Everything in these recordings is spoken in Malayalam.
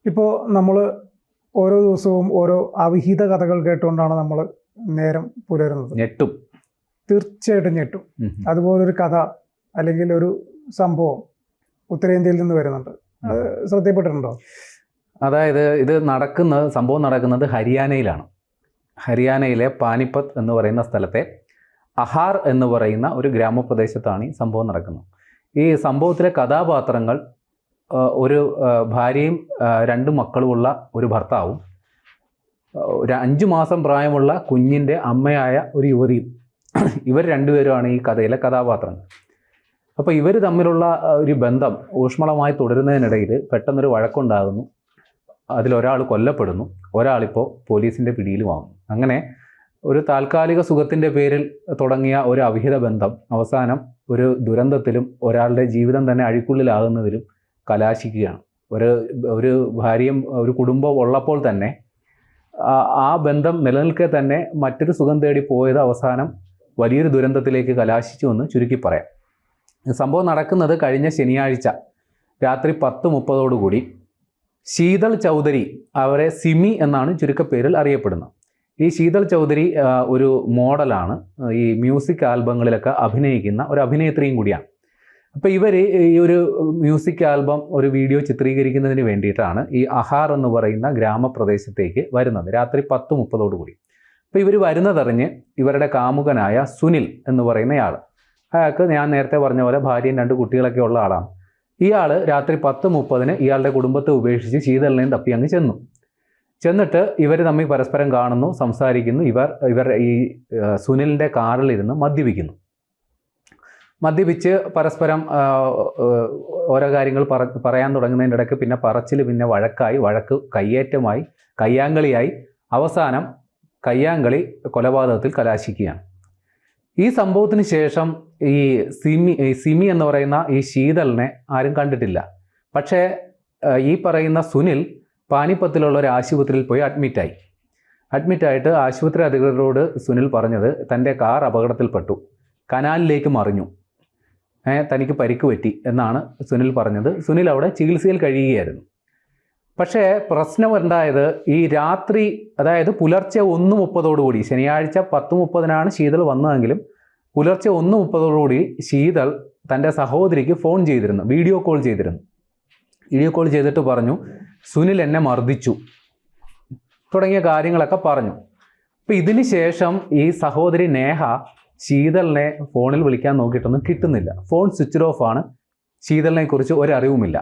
ഇപ്പോൾ നമ്മൾ ഓരോ ദിവസവും ഓരോ അവിഹിത കഥകൾ കേട്ടുകൊണ്ടാണ് നമ്മൾ നേരം പുലരുന്നത്. ഞെട്ടും, തീർച്ചയായിട്ടും ഞെട്ടും. അതുപോലൊരു കഥ അല്ലെങ്കിൽ ഒരു സംഭവം ഉത്തരേന്ത്യയിൽ നിന്ന് വരുന്നുണ്ട്. അത് ശ്രദ്ധയപ്പെട്ടിട്ടുണ്ടോ? അതായത് സംഭവം നടക്കുന്നത് ഹരിയാനയിലാണ്. ഹരിയാനയിലെ പാനിപ്പത്ത് എന്ന് പറയുന്ന സ്ഥലത്തെ അഹാർ എന്ന് പറയുന്ന ഒരു ഗ്രാമപ്രദേശത്താണ് ഈ സംഭവം നടക്കുന്നത്. ഈ സംഭവത്തിലെ കഥാപാത്രങ്ങൾ ഒരു ഭാര്യയും 2 മക്കളുമുള്ള ഒരു ഭർത്താവും 5 മാസം പ്രായമുള്ള കുഞ്ഞിൻ്റെ അമ്മയായ ഒരു യുവതിയും. ഇവർ രണ്ടുപേരുമാണ് ഈ കഥയിലെ കഥാപാത്രങ്ങൾ. അപ്പോൾ ഇവർ തമ്മിലുള്ള ഒരു ബന്ധം ഊഷ്മളമായി തുടരുന്നതിനിടയിൽ പെട്ടെന്നൊരു വഴക്കുണ്ടാകുന്നു. അതിലൊരാൾ കൊല്ലപ്പെടുന്നു, ഒരാളിപ്പോൾ പോലീസിൻ്റെ പിടിയിലുമാകുന്നു. അങ്ങനെ ഒരു താൽക്കാലിക സുഖത്തിൻ്റെ പേരിൽ തുടങ്ങിയ ഒരു അവിഹിത ബന്ധം അവസാനം ഒരു ദുരന്തത്തിലും ഒരാളുടെ ജീവിതം തന്നെ അഴിക്കുള്ളിലാകുന്നതിലും കലാശിക്കുകയാണ്. ഒരു ഭാര്യയും ഒരു കുടുംബവും ഉള്ളപ്പോൾ തന്നെ ആ ബന്ധം നിലനിൽക്കെ തന്നെ മറ്റൊരു സുഖം തേടി പോയത് അവസാനം വലിയൊരു ദുരന്തത്തിലേക്ക് കലാശിച്ചു എന്ന് ചുരുക്കി പറയാം. സംഭവം നടക്കുന്നത് കഴിഞ്ഞ ശനിയാഴ്ച രാത്രി 10:30 ശീതൾ ചൗധരി, അവരെ സിമി എന്നാണ് ചുരുക്കപ്പേരിൽ അറിയപ്പെടുന്നത്. ഈ ശീതൾ ചൗധരി ഒരു മോഡലാണ്, ഈ മ്യൂസിക് ആൽബങ്ങളിലൊക്കെ അഭിനയിക്കുന്ന ഒരു അഭിനേത്രിയും കൂടിയാണ്. അപ്പോൾ ഇവർ ഈ ഒരു മ്യൂസിക് ആൽബം ഒരു വീഡിയോ ചിത്രീകരിക്കുന്നതിന് വേണ്ടിയിട്ടാണ് ഈ അഹാർ എന്ന് പറയുന്ന ഗ്രാമപ്രദേശത്തേക്ക് വരുന്നത് രാത്രി 10:30. അപ്പോൾ ഇവർ വരുന്നതറിഞ്ഞ് ഇവരുടെ കാമുകനായ സുനിൽ എന്ന് പറയുന്നയാൾ, അയാൾക്ക് ഞാൻ നേരത്തെ പറഞ്ഞ പോലെ ഭാര്യയും 2 കുട്ടികളൊക്കെ ഉള്ള ആളാണ്. ഇയാൾ രാത്രി 10:30 ഇയാളുടെ കുടുംബത്തെ ഉപേക്ഷിച്ച് ശീതളിനെയും തപ്പി അങ്ങ് ചെന്നിട്ട് ഇവർ തമ്മിൽ പരസ്പരം കാണുന്നു, സംസാരിക്കുന്നു. ഇവർ ഈ സുനിലിൻ്റെ കാറിലിരുന്ന് മദ്യപിച്ച് പരസ്പരം ഓരോ കാര്യങ്ങൾ പറയാൻ തുടങ്ങുന്നതിൻ്റെ ഇടയ്ക്ക് പിന്നെ പറച്ചിൽ, പിന്നെ വഴക്ക് കയ്യേറ്റമായി, കയ്യാങ്കളിയായി, അവസാനം കയ്യാങ്കളി കൊലപാതകത്തിൽ കലാശിക്കുകയാണ്. ഈ സംഭവത്തിന് ശേഷം ഈ സിമി എന്ന് പറയുന്ന ഈ ശീതളിനെ ആരും കണ്ടിട്ടില്ല. പക്ഷേ ഈ പറയുന്ന സുനിൽ പാനിപ്പത്തിലുള്ള ഒരു ആശുപത്രിയിൽ പോയി അഡ്മിറ്റായിട്ട് ആശുപത്രി അധികൃതരോട് സുനിൽ പറഞ്ഞത് തൻ്റെ കാർ അപകടത്തിൽപ്പെട്ടു, കനാലിലേക്ക് മറിഞ്ഞു, തനിക്ക് പരിക്ക് പറ്റി എന്നാണ് സുനിൽ പറഞ്ഞത്. സുനിൽ അവിടെ ചികിത്സയിൽ കഴിയുകയായിരുന്നു. പക്ഷേ പ്രശ്നം ഉണ്ടായത് ഈ രാത്രി, അതായത് പുലർച്ചെ 1:30 ശനിയാഴ്ച 10:30 ശീതൾ വന്നതെങ്കിലും പുലർച്ചെ 1:30 ശീതൾ തൻ്റെ സഹോദരിക്ക് ഫോൺ ചെയ്തിരുന്നു, വീഡിയോ കോൾ ചെയ്തിട്ട് പറഞ്ഞു, സുനിൽ എന്നെ മർദ്ദിച്ചു തുടങ്ങിയ കാര്യങ്ങളൊക്കെ പറഞ്ഞു. അപ്പോൾ ഇതിന് ശേഷം ഈ സഹോദരി നേഹ ശീതളിനെ ഫോണിൽ വിളിക്കാൻ നോക്കിയിട്ടൊന്നും കിട്ടുന്നില്ല. ഫോൺ സ്വിച്ച് ഓഫ് ആണ്, ശീതളിനെക്കുറിച്ച് ഒരറിവുമില്ല.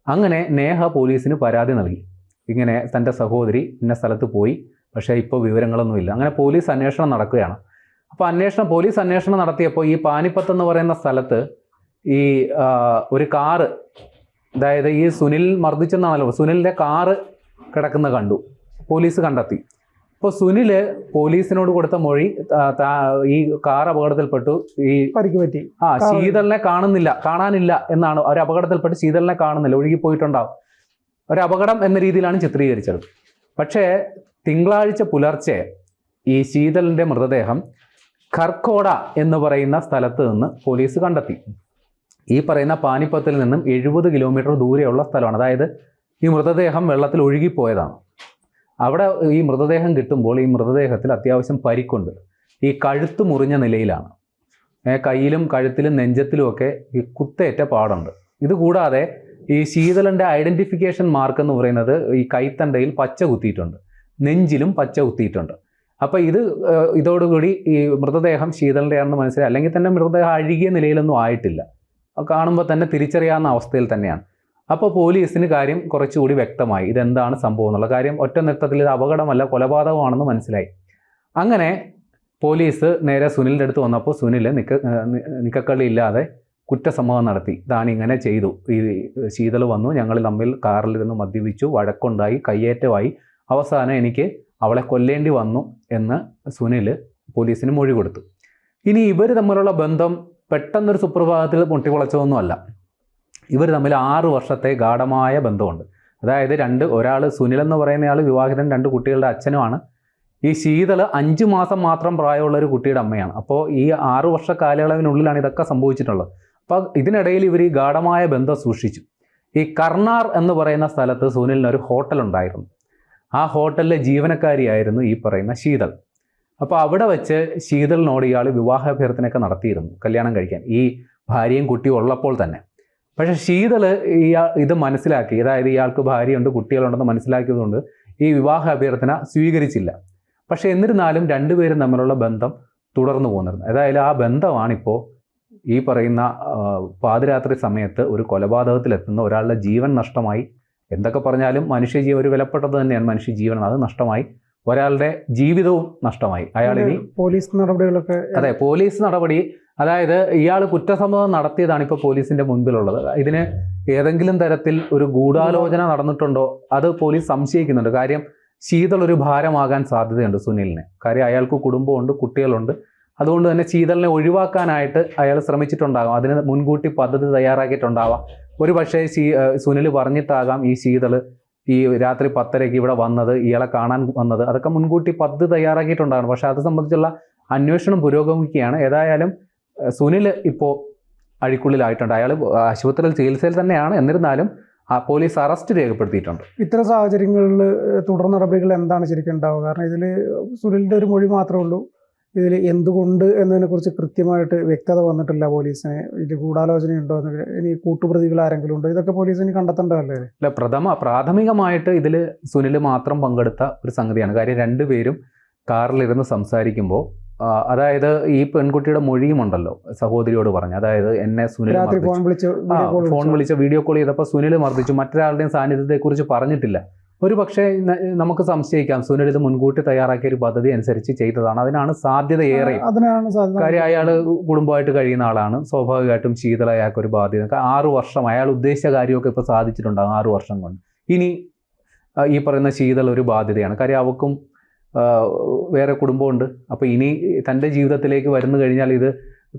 അങ്ങനെ നേഹ പോലീസിന് പരാതി നൽകി, ഇങ്ങനെ തൻ്റെ സഹോദരി ഇന്ന സ്ഥലത്ത് പോയി, പക്ഷേ ഇപ്പോൾ വിവരങ്ങളൊന്നുമില്ല. അങ്ങനെ പോലീസ് അന്വേഷണം നടക്കുകയാണ്. അപ്പോൾ പോലീസ് അന്വേഷണം നടത്തിയപ്പോൾ ഈ പാനിപ്പത്ത് എന്ന് പറയുന്ന സ്ഥലത്ത് ഈ ഒരു കാറ്, അതായത് ഈ സുനിൽ മർദ്ദിച്ചെന്നാണല്ലോ, സുനിലിൻ്റെ കാറ് കിടക്കുന്ന കണ്ടു, പോലീസ് കണ്ടെത്തി. ഇപ്പോൾ സുനിൽ പോലീസിനോട് കൊടുത്ത മൊഴി, ഈ കാർ അപകടത്തിൽപ്പെട്ടു, ഈ പരിക്ക് പറ്റി, ശീതളിനെ കാണാനില്ല എന്നാണ്. ഒരു അപകടത്തിൽപ്പെട്ട് ശീതളിനെ കാണുന്നില്ല, ഒഴുകിപ്പോയിട്ടുണ്ടാവും, ഒരു അപകടം എന്ന രീതിയിലാണ് ചിത്രീകരിച്ചത്. പക്ഷേ തിങ്കളാഴ്ച പുലർച്ചെ ഈ ശീതളിൻ്റെ മൃതദേഹം ഖർഖോഡ എന്ന് പറയുന്ന സ്ഥലത്ത് നിന്ന് പോലീസ് കണ്ടെത്തി. ഈ പറയുന്ന പാനിപ്പത്തിൽ നിന്നും 70 കിലോമീറ്റർ ദൂരെയുള്ള സ്ഥലമാണ്. അതായത് ഈ മൃതദേഹം വെള്ളത്തിൽ ഒഴുകിപ്പോയതാണ്. അവിടെ ഈ മൃതദേഹം കിട്ടുമ്പോൾ ഈ മൃതദേഹത്തിൽ അത്യാവശ്യം പരിക്കുണ്ട്. ഈ കഴുത്ത് മുറിഞ്ഞ നിലയിലാണ്, കയ്യിലും കഴുത്തിലും നെഞ്ചത്തിലുമൊക്കെ ഈ കുത്തേറ്റ പാടുണ്ട്. ഇതുകൂടാതെ ഈ ശീതളിൻ്റെ ഐഡൻറ്റിഫിക്കേഷൻ മാർക്ക് എന്ന് പറയുന്നത് ഈ കൈത്തണ്ടയിൽ പച്ച കുത്തിയിട്ടുണ്ട്, നെഞ്ചിലും പച്ച കുത്തിയിട്ടുണ്ട്. അപ്പോൾ ഇതോടുകൂടി ഈ മൃതദേഹം ശീതളിൻ്റെയാണെന്ന് മനസ്സിലായി. അല്ലെങ്കിൽ തന്നെ മൃതദേഹം അഴുകിയ നിലയിലൊന്നും ആയിട്ടില്ല, കാണുമ്പോൾ തന്നെ തിരിച്ചറിയാവുന്ന അവസ്ഥയിൽ തന്നെയാണ്. അപ്പോൾ പോലീസിന് കാര്യം കുറച്ചുകൂടി വ്യക്തമായി, ഇതെന്താണ് സംഭവം എന്നുള്ള കാര്യം. ഒറ്റ നൃത്തത്തിൽ ഇത് അപകടമല്ല, കൊലപാതകമാണെന്ന് മനസ്സിലായി. അങ്ങനെ പോലീസ് നേരെ സുനിലിൻ്റെ അടുത്ത് വന്നപ്പോൾ സുനിൽ നിക്കക്കള്ളി ഇല്ലാതെ കുറ്റസമ്മതം നടത്തി, താനിങ്ങനെ ചെയ്തു, ഈ ശീതൾ വന്നു, ഞങ്ങൾ തമ്മിൽ കാറിലിരുന്ന് മദ്യപിച്ചു, വഴക്കുണ്ടായി, കയ്യേറ്റമായി, അവസാനം എനിക്ക് അവളെ കൊല്ലേണ്ടി വന്നു എന്ന് സുനിൽ പോലീസിന് മൊഴി കൊടുത്തു. ഇനി ഇവർ തമ്മിലുള്ള ബന്ധം പെട്ടെന്നൊരു സുപ്രഭാതത്തിൽ പൊട്ടിപ്പൊളച്ചതൊന്നുമല്ല. ഇവർ തമ്മിൽ 6 വർഷത്തെ ഗാഢമായ ബന്ധമുണ്ട്. അതായത് ഒരാൾ സുനിൽ എന്ന് പറയുന്നയാൾ വിവാഹിതൻ, 2 കുട്ടികളുടെ അച്ഛനുമാണ്. ഈ ശീതൾ 5 മാസം മാത്രം പ്രായമുള്ള ഒരു കുട്ടിയുടെ അമ്മയാണ്. അപ്പോൾ ഈ 6 വർഷ കാലയളവിനുള്ളിലാണ് ഇതൊക്കെ സംഭവിച്ചിട്ടുള്ളത്. അപ്പോൾ ഇതിനിടയിൽ ഇവർ ഈ ഗാഢമായ ബന്ധം സൂക്ഷിച്ചു. ഈ കർണാർ എന്ന് പറയുന്ന സ്ഥലത്ത് സുനിലിന് ഒരു ഹോട്ടൽ ഉണ്ടായിരുന്നു. ആ ഹോട്ടലിലെ ജീവനക്കാരിയായിരുന്നു ഈ പറയുന്ന ശീതൾ. അപ്പോൾ അവിടെ വെച്ച് ശീതളിനോട് ഇയാൾ വിവാഹാഭ്യർത്ഥനയൊക്കെ നടത്തിയിരുന്നു, കല്യാണം കഴിക്കാൻ, ഈ ഭാര്യയും കുട്ടിയും ഉള്ളപ്പോൾ തന്നെ. പക്ഷേ ശീതൾ ഇത് മനസ്സിലാക്കി, അതായത് ഇയാൾക്ക് ഭാര്യയുണ്ട് കുട്ടികളുണ്ടെന്ന് മനസ്സിലാക്കിയതുകൊണ്ട് ഈ വിവാഹ അഭ്യർത്ഥന സ്വീകരിച്ചില്ല. പക്ഷേ എന്നിരുന്നാലും രണ്ടുപേരും തമ്മിലുള്ള ബന്ധം തുടർന്നു പോകുന്നിരുന്നു. അതായത് ആ ബന്ധമാണിപ്പോൾ ഈ പറയുന്ന പാതിരാത്രി സമയത്ത് ഒരു കൊലപാതകത്തിലെത്തുന്ന ഒരാളുടെ ജീവൻ നഷ്ടമായി. എന്തൊക്കെ പറഞ്ഞാലും മനുഷ്യജീവൻ ഒരു വിലപ്പെട്ടത് തന്നെയാണ്, മനുഷ്യജീവൻ. അത് നഷ്ടമായി, ഒരാളുടെ ജീവിതവും നഷ്ടമായി. അയാളിനി പോലീസ് നടപടികളൊക്കെ, അതെ, പോലീസ് നടപടി, അതായത് ഇയാൾ കുറ്റസമ്മതം നടത്തിയതാണ് ഇപ്പോൾ പോലീസിന്റെ മുൻപിലുള്ളത്. ഇതിന് ഏതെങ്കിലും തരത്തിൽ ഒരു ഗൂഢാലോചന നടന്നിട്ടുണ്ടോ അത് പോലീസ് സംശയിക്കുന്നുണ്ട്. കാര്യം ശീതൾ ഒരു ഭാരമാകാൻ സാധ്യതയുണ്ട് സുനിലിന്. കാര്യം അയാൾക്ക് കുടുംബമുണ്ട്, കുട്ടികളുണ്ട്. അതുകൊണ്ട് തന്നെ ശീതളിനെ ഒഴിവാക്കാനായിട്ട് അയാൾ ശ്രമിച്ചിട്ടുണ്ടാകാം, അതിന് മുൻകൂട്ടി പദ്ധതി തയ്യാറാക്കിയിട്ടുണ്ടാവാം. ഒരു പക്ഷേ സുനിൽ പറഞ്ഞിട്ടാകാം ഈ ശീതൾ ഈ രാത്രി 10:30 ഇവിടെ വന്നത്, ഇയാളെ കാണാൻ വന്നത്. അതൊക്കെ മുൻകൂട്ടി പദ്ധതി തയ്യാറാക്കിയിട്ടുണ്ടാകണം. പക്ഷെ അത് സംബന്ധിച്ചുള്ള അന്വേഷണം പുരോഗമിക്കുകയാണ്. ഏതായാലും സുനിൽ ഇപ്പോൾ അഴിക്കുള്ളിലായിട്ടുണ്ട്. അയാൾ ആശുപത്രിയിൽ ചികിത്സയിൽ തന്നെയാണ്. എന്നിരുന്നാലും പോലീസ് അറസ്റ്റ് രേഖപ്പെടുത്തിയിട്ടുണ്ട്. ഇത്തരം സാഹചര്യങ്ങളിൽ തുടർ നടപടികൾ എന്താണ് ശരിക്കും ഉണ്ടാവുക? കാരണം ഇതിൽ സുനിലിൻ്റെ ഒരു മൊഴി മാത്രമേ ഉള്ളൂ. ഇതിൽ എന്തുകൊണ്ട് എന്നതിനെക്കുറിച്ച് കൃത്യമായിട്ട് വ്യക്തത വന്നിട്ടില്ല പോലീസിന്. ഇതിൽ ഗൂഢാലോചനയുണ്ടോ, ഇനി കൂട്ടുപ്രതികൾ ആരെങ്കിലും ഉണ്ടോ, ഇതൊക്കെ പോലീസിന് കണ്ടെത്തേണ്ടതല്ലേ? അല്ല, പ്രാഥമികമായിട്ട് ഇതിൽ സുനിൽ മാത്രം പങ്കെടുത്ത ഒരു സംഗതിയാണ്. കാര്യം രണ്ടുപേരും കാറിലിരുന്ന് സംസാരിക്കുമ്പോൾ, അതായത് ഈ പെൺകുട്ടിയുടെ മൊഴിയുമുണ്ടല്ലോ, സഹോദരിയോട് പറഞ്ഞു, അതായത് എന്നെ സുനിൽ ഫോൺ വിളിച്ച് വീഡിയോ കോൾ ചെയ്തപ്പോൾ സുനിൽ മർദ്ദിച്ചു, മറ്റൊരാളുടെയും സാന്നിധ്യത്തെക്കുറിച്ച് പറഞ്ഞിട്ടില്ല. ഒരു പക്ഷേ നമുക്ക് സംശയിക്കാം സുനിൽ ഇത് മുൻകൂട്ടി തയ്യാറാക്കിയ ഒരു പദ്ധതി അനുസരിച്ച് ചെയ്തതാണ്. അതിനാണ് സാധ്യത ഏറെ. കാര്യം അയാൾ കുടുംബമായിട്ട് കഴിയുന്ന ആളാണ്. സ്വാഭാവികമായിട്ടും ശീതള അയാൾക്ക് ഒരു ബാധ്യത. 6 വർഷം അയാൾ ഉദ്ദേശിച്ച കാര്യമൊക്കെ ഇപ്പോൾ സാധിച്ചിട്ടുണ്ടാകും 6 വർഷം കൊണ്ട്. ഇനി ഈ പറയുന്ന ശീതൾ ഒരു ബാധ്യതയാണ്. കാര്യം അവൾക്കും വേറെ കുടുംബമുണ്ട്. അപ്പോൾ ഇനി തൻ്റെ ജീവിതത്തിലേക്ക് വരുന്നു കഴിഞ്ഞാൽ ഇത്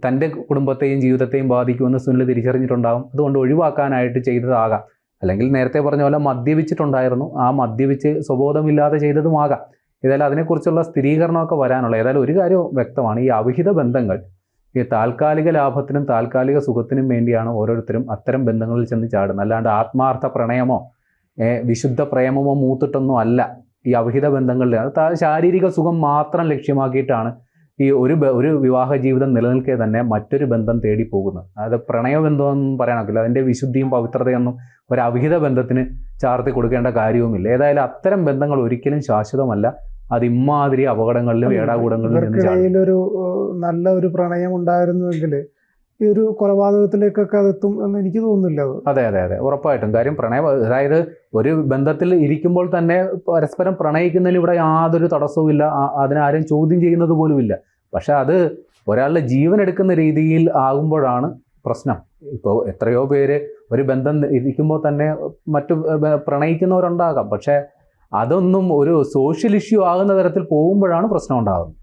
തൻ്റെ കുടുംബത്തെയും ജീവിതത്തെയും ബാധിക്കുമെന്ന് സുനിൽ തിരിച്ചറിഞ്ഞിട്ടുണ്ടാകും. അതുകൊണ്ട് ഒഴിവാക്കാനായിട്ട് ചെയ്തതാകാം. അല്ലെങ്കിൽ നേരത്തെ പറഞ്ഞ പോലെ മദ്യപിച്ചിട്ടുണ്ടായിരുന്നു, ആ മദ്യപിച്ച് സ്വബോധമില്ലാതെ ചെയ്തതുമാകാം. ഏതായാലും അതിനെക്കുറിച്ചുള്ള സ്ഥിരീകരണമൊക്കെ വരാനുള്ള. ഏതായാലും ഒരു കാര്യം വ്യക്തമാണ്, ഈ അവിഹിത ബന്ധങ്ങൾ ഈ താൽക്കാലിക ലാഭത്തിനും താൽക്കാലിക സുഖത്തിനും വേണ്ടിയാണ് ഓരോരുത്തരും അത്തരം ബന്ധങ്ങളിൽ ചെന്ന് ചാടുന്നത്. അല്ലാണ്ട് ആത്മാർത്ഥ പ്രണയമോ വിശുദ്ധ പ്രേമമോ മൂത്തിട്ടൊന്നും അല്ല ഈ അവിഹിത ബന്ധങ്ങളിൽ. അത് ശാരീരിക സുഖം മാത്രം ലക്ഷ്യമാക്കിയിട്ടാണ് ഈ ഒരു വിവാഹ ജീവിതം നിലനിൽക്കെ തന്നെ മറ്റൊരു ബന്ധം തേടി പോകുന്നത്. അതായത് പ്രണയബന്ധമൊന്നും പറയാനൊക്കില്ല, അതിൻ്റെ വിശുദ്ധിയും പവിത്രതയൊന്നും ഒരു അവിഹിത ബന്ധത്തിന് ചാർത്തി കൊടുക്കേണ്ട കാര്യവുമില്ല. ഏതായാലും അത്തരം ബന്ധങ്ങൾ ഒരിക്കലും ശാശ്വതമല്ല. അത് ഇമ്മാതിരി അപകടങ്ങളിലും ഏടാകൂടങ്ങളിലും ഒരു നല്ല ഒരു പ്രണയം ഉണ്ടായിരുന്നുവെങ്കിൽ ഈ ഒരു കൊലപാതകത്തിലേക്കൊക്കെ അതെത്തും എന്ന് എനിക്ക് തോന്നുന്നില്ല. അതെ അതെ അതെ, ഉറപ്പായിട്ടും. കാര്യം പ്രണയം, അതായത് ഒരു ബന്ധത്തിൽ ഇരിക്കുമ്പോൾ തന്നെ പരസ്പരം പ്രണയിക്കുന്നതിന് ഇവിടെ യാതൊരു തടസ്സവുമില്ല, അതിനാരും ചോദ്യം ചെയ്യുന്നത് പോലുമില്ല. പക്ഷെ അത് ഒരാളുടെ ജീവൻ എടുക്കുന്ന രീതിയിൽ ആകുമ്പോഴാണ് പ്രശ്നം. ഇപ്പോൾ എത്രയോ പേര് ഒരു ബന്ധം ഇരിക്കുമ്പോൾ തന്നെ മറ്റു പ്രണയിക്കുന്നവരുണ്ടാകാം. പക്ഷെ അതൊന്നും ഒരു സോഷ്യൽ ഇഷ്യൂ ആകുന്ന തരത്തിൽ പോകുമ്പോഴാണ് പ്രശ്നം ഉണ്ടാകുന്നത്.